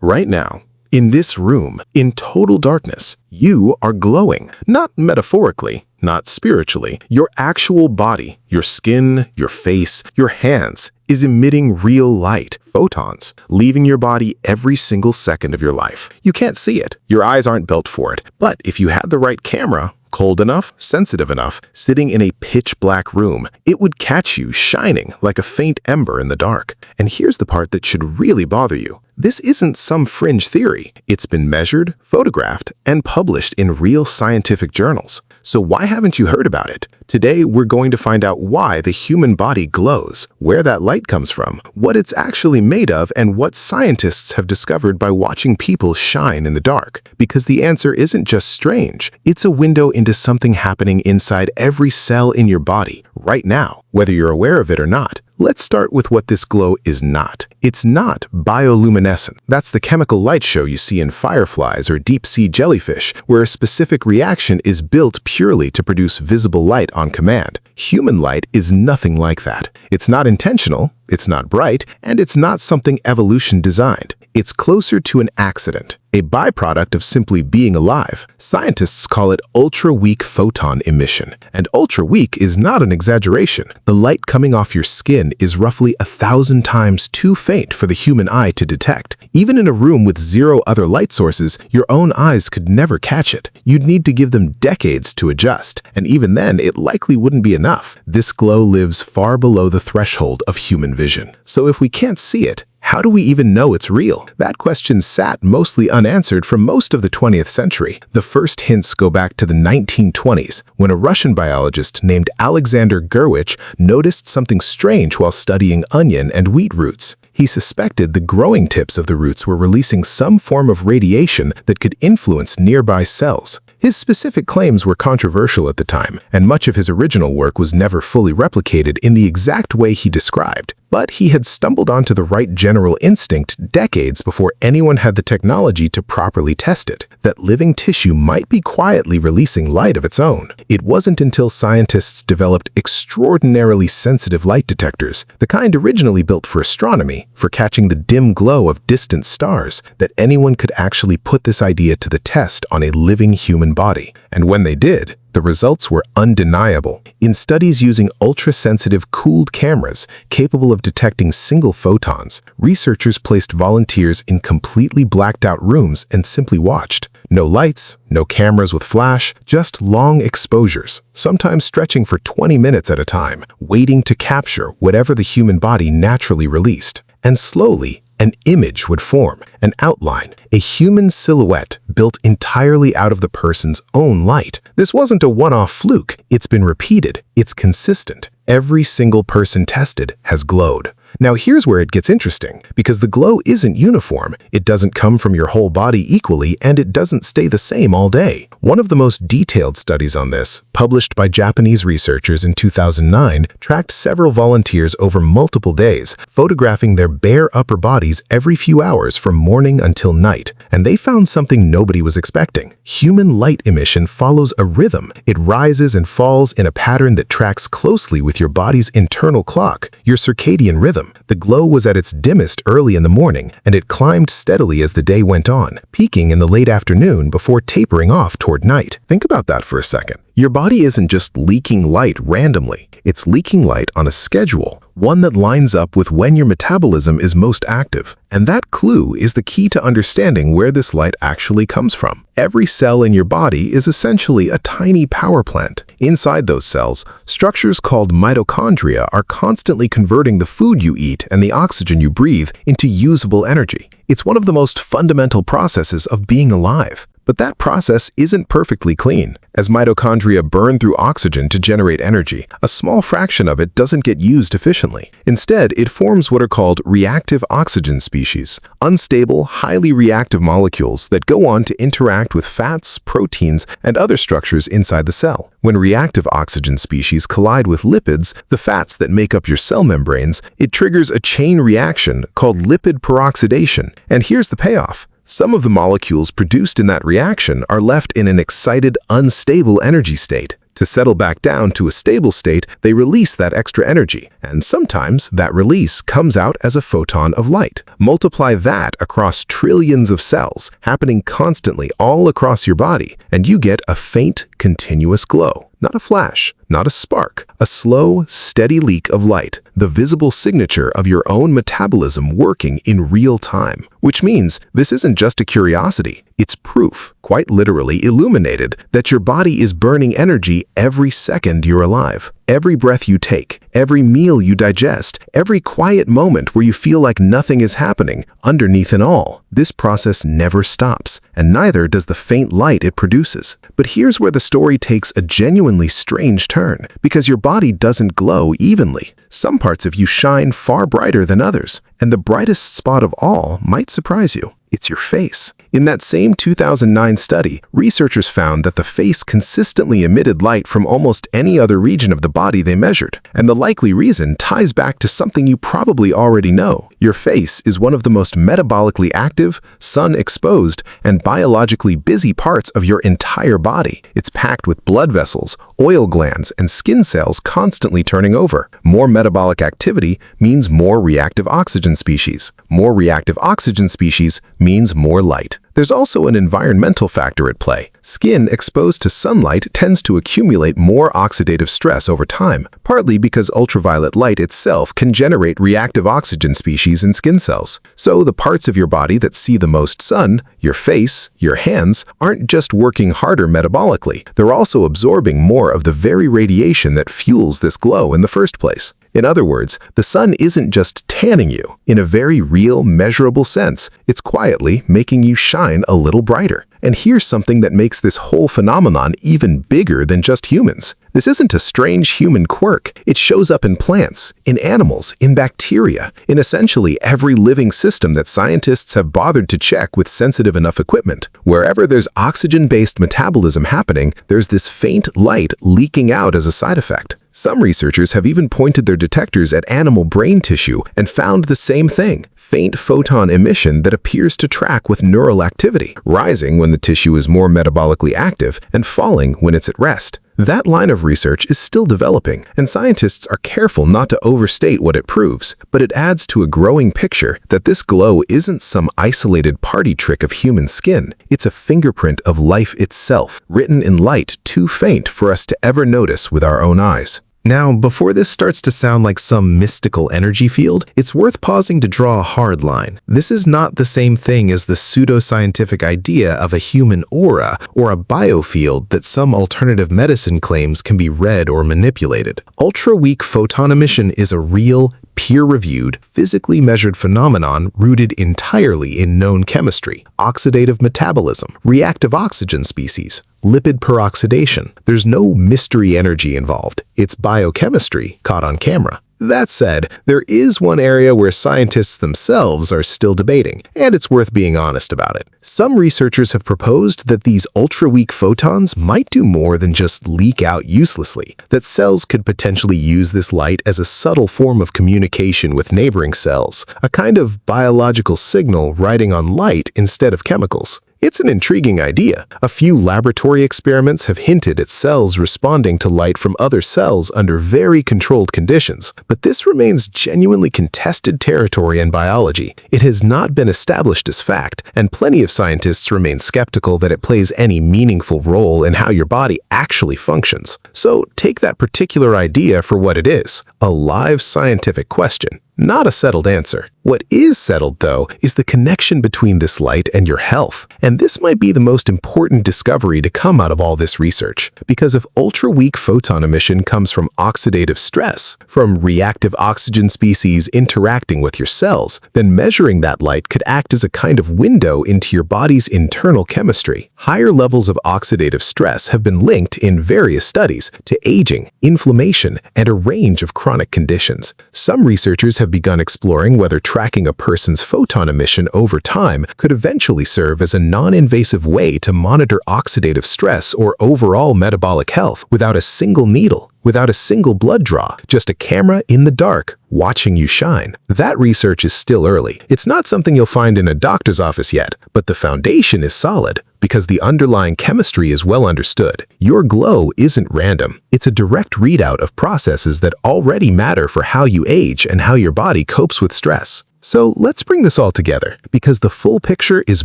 Right now, in this room, in total darkness, you are glowing. Not metaphorically, not spiritually. Your actual body, your skin, your face, your hands, is emitting real light, photons, leaving your body every single second of your life. You can't see it. Your eyes aren't built for it. But if you had the right camera, cold enough, sensitive enough, sitting in a pitch-black room, it would catch you shining like a faint ember in the dark. And here's the part that should really bother you. This isn't some fringe theory. It's been measured, photographed, and published in real scientific journals. So why haven't you heard about it? Today, we're going to find out why the human body glows, where that light comes from, what it's actually made of, and what scientists have discovered by watching people shine in the dark. Because the answer isn't just strange, it's a window into something happening inside every cell in your body, right now, whether you're aware of it or not. Let's start with what this glow is not. It's not bioluminescent. That's the chemical light show you see in fireflies or deep-sea jellyfish, where a specific reaction is built purely to produce visible light on command. Human light is nothing like that. It's not intentional, it's not bright, and it's not something evolution designed. It's closer to an accident, a byproduct of simply being alive. Scientists call it ultra-weak photon emission. And ultra-weak is not an exaggeration. The light coming off your skin is roughly 1,000 times too faint for the human eye to detect. Even in a room with zero other light sources, your own eyes could never catch it. You'd need to give them decades to adjust, and even then, it likely wouldn't be enough. This glow lives far below the threshold of human vision. So if we can't see it, how do we even know it's real? That question sat mostly unanswered for most of the 20th century. The first hints go back to the 1920s, when a Russian biologist named Alexander Gurwitch noticed something strange while studying onion and wheat roots. He suspected the growing tips of the roots were releasing some form of radiation that could influence nearby cells. His specific claims were controversial at the time, and much of his original work was never fully replicated in the exact way he described. But he had stumbled onto the right general instinct decades before anyone had the technology to properly test it, that living tissue might be quietly releasing light of its own. It wasn't until scientists developed extraordinarily sensitive light detectors, the kind originally built for astronomy, for catching the dim glow of distant stars, that anyone could actually put this idea to the test on a living human body. And when they did, the results were undeniable. In studies using ultra-sensitive cooled cameras capable of detecting single photons, researchers placed volunteers in completely blacked-out rooms and simply watched. No lights, no cameras with flash, just long exposures, sometimes stretching for 20 minutes at a time, waiting to capture whatever the human body naturally released. And slowly, an image would form, an outline, a human silhouette built entirely out of the person's own light. This wasn't a one-off fluke. It's been repeated. It's consistent. Every single person tested has glowed. Now here's where it gets interesting, because the glow isn't uniform, it doesn't come from your whole body equally, and it doesn't stay the same all day. One of the most detailed studies on this, published by Japanese researchers in 2009, tracked several volunteers over multiple days, photographing their bare upper bodies every few hours from morning until night. And they found something nobody was expecting. Human light emission follows a rhythm. It rises and falls in a pattern that tracks closely with your body's internal clock, your circadian rhythm. The glow was at its dimmest early in the morning, and it climbed steadily as the day went on, peaking in the late afternoon before tapering off toward night. Think about that for a second. Your body isn't just leaking light randomly. It's leaking light on a schedule, one that lines up with when your metabolism is most active. And that clue is the key to understanding where this light actually comes from. Every cell in your body is essentially a tiny power plant. Inside those cells, structures called mitochondria are constantly converting the food you eat and the oxygen you breathe into usable energy. It's one of the most fundamental processes of being alive. But that process isn't perfectly clean. As mitochondria burn through oxygen to generate energy, a small fraction of it doesn't get used efficiently. Instead, it forms what are called reactive oxygen species, unstable, highly reactive molecules that go on to interact with fats, proteins, and other structures inside the cell. When reactive oxygen species collide with lipids, the fats that make up your cell membranes, it triggers a chain reaction called lipid peroxidation. And here's the payoff. Some of the molecules produced in that reaction are left in an excited, unstable energy state. To settle back down to a stable state, they release that extra energy, and sometimes that release comes out as a photon of light. Multiply that across trillions of cells, happening constantly all across your body, and you get a faint, continuous glow. Not a flash, not a spark, a slow, steady leak of light, the visible signature of your own metabolism working in real time. Which means this isn't just a curiosity, it's proof, quite literally illuminated, that your body is burning energy every second you're alive. Every breath you take, every meal you digest, every quiet moment where you feel like nothing is happening, underneath it all, this process never stops, and neither does the faint light it produces. But here's where the story takes a genuinely strange turn, because your body doesn't glow evenly. Some parts of you shine far brighter than others, and the brightest spot of all might surprise you. It's your face. In that same 2009 study, researchers found that the face consistently emitted light from almost any other region of the body they measured. And the likely reason ties back to something you probably already know. Your face is one of the most metabolically active, sun-exposed, and biologically busy parts of your entire body. It's packed with blood vessels, oil glands, and skin cells constantly turning over. More metabolic activity means more reactive oxygen species. More reactive oxygen species means more light. There's also an environmental factor at play. Skin exposed to sunlight tends to accumulate more oxidative stress over time, partly because ultraviolet light itself can generate reactive oxygen species in skin cells. So the parts of your body that see the most sun, your face, your hands, aren't just working harder metabolically. They're also absorbing more of the very radiation that fuels this glow in the first place. In other words, the sun isn't just tanning you. In a very real, measurable sense, it's quietly making you shine a little brighter. And here's something that makes this whole phenomenon even bigger than just humans. This isn't a strange human quirk. It shows up in plants, in animals, in bacteria, in essentially every living system that scientists have bothered to check with sensitive enough equipment. Wherever there's oxygen-based metabolism happening, there's this faint light leaking out as a side effect. Some researchers have even pointed their detectors at animal brain tissue and found the same thing. Faint photon emission that appears to track with neural activity, rising when the tissue is more metabolically active and falling when it's at rest. That line of research is still developing, and scientists are careful not to overstate what it proves, but it adds to a growing picture that this glow isn't some isolated party trick of human skin. It's a fingerprint of life itself, written in light too faint for us to ever notice with our own eyes. Now, before this starts to sound like some mystical energy field, it's worth pausing to draw a hard line. This is not the same thing as the pseudoscientific idea of a human aura or a biofield that some alternative medicine claims can be read or manipulated. Ultra-weak photon emission is a real, peer-reviewed, physically measured phenomenon rooted entirely in known chemistry, oxidative metabolism, reactive oxygen species, lipid peroxidation. There's no mystery energy involved. It's biochemistry caught on camera. That said, there is one area where scientists themselves are still debating, and it's worth being honest about it. Some researchers have proposed that these ultra-weak photons might do more than just leak out uselessly, that cells could potentially use this light as a subtle form of communication with neighboring cells, a kind of biological signal riding on light instead of chemicals. It's an intriguing idea. A few laboratory experiments have hinted at cells responding to light from other cells under very controlled conditions, but this remains genuinely contested territory in biology. It has not been established as fact, and plenty of scientists remain skeptical that it plays any meaningful role in how your body actually functions. So take that particular idea for what it is, a live scientific question, not a settled answer. What is settled, though, is the connection between this light and your health. And this might be the most important discovery to come out of all this research. Because if ultra-weak photon emission comes from oxidative stress, from reactive oxygen species interacting with your cells, then measuring that light could act as a kind of window into your body's internal chemistry. Higher levels of oxidative stress have been linked in various studies to aging, inflammation, and a range of chronic conditions. Some researchers have begun exploring whether tracking a person's photon emission over time could eventually serve as a non-invasive way to monitor oxidative stress or overall metabolic health without a single needle, without a single blood draw, just a camera in the dark watching you shine. That research is still early. It's not something you'll find in a doctor's office yet, but the foundation is solid. because the underlying chemistry is well understood. Your glow isn't random. It's a direct readout of processes that already matter for how you age and how your body copes with stress. So let's bring this all together, because the full picture is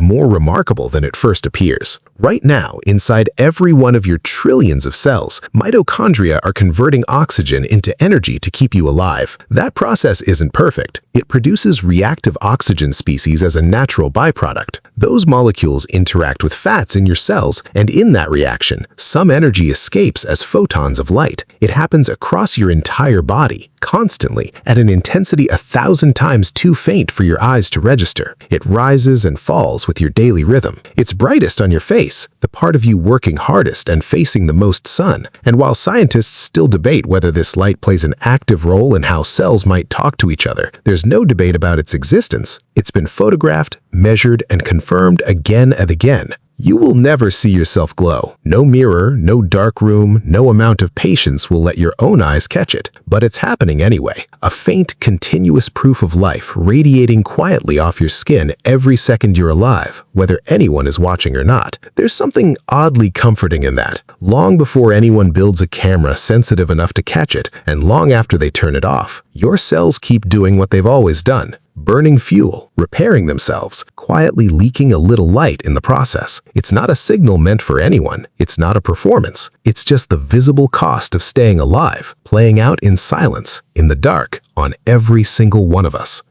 more remarkable than it first appears. Right now, inside every one of your trillions of cells, mitochondria are converting oxygen into energy to keep you alive. That process isn't perfect. It produces reactive oxygen species as a natural byproduct. Those molecules interact with fats in your cells, and in that reaction, some energy escapes as photons of light. It happens across your entire body, constantly, at an intensity 1,000 times too faint for your eyes to register. It rises and falls with your daily rhythm. It's brightest on your face, the part of you working hardest and facing the most sun. And while scientists still debate whether this light plays an active role in how cells might talk to each other, there's no debate about its existence. It's been photographed, measured, and confirmed again and again. You will never see yourself glow. No mirror, no dark room, no amount of patience will let your own eyes catch it. But it's happening anyway. A faint, continuous proof of life radiating quietly off your skin every second you're alive, whether anyone is watching or not. There's something oddly comforting in that. Long before anyone builds a camera sensitive enough to catch it, and long after they turn it off, your cells keep doing what they've always done. Burning fuel, repairing themselves, quietly leaking a little light in the process. It's not a signal meant for anyone. It's not a performance. It's just the visible cost of staying alive, playing out in silence, in the dark, on every single one of us.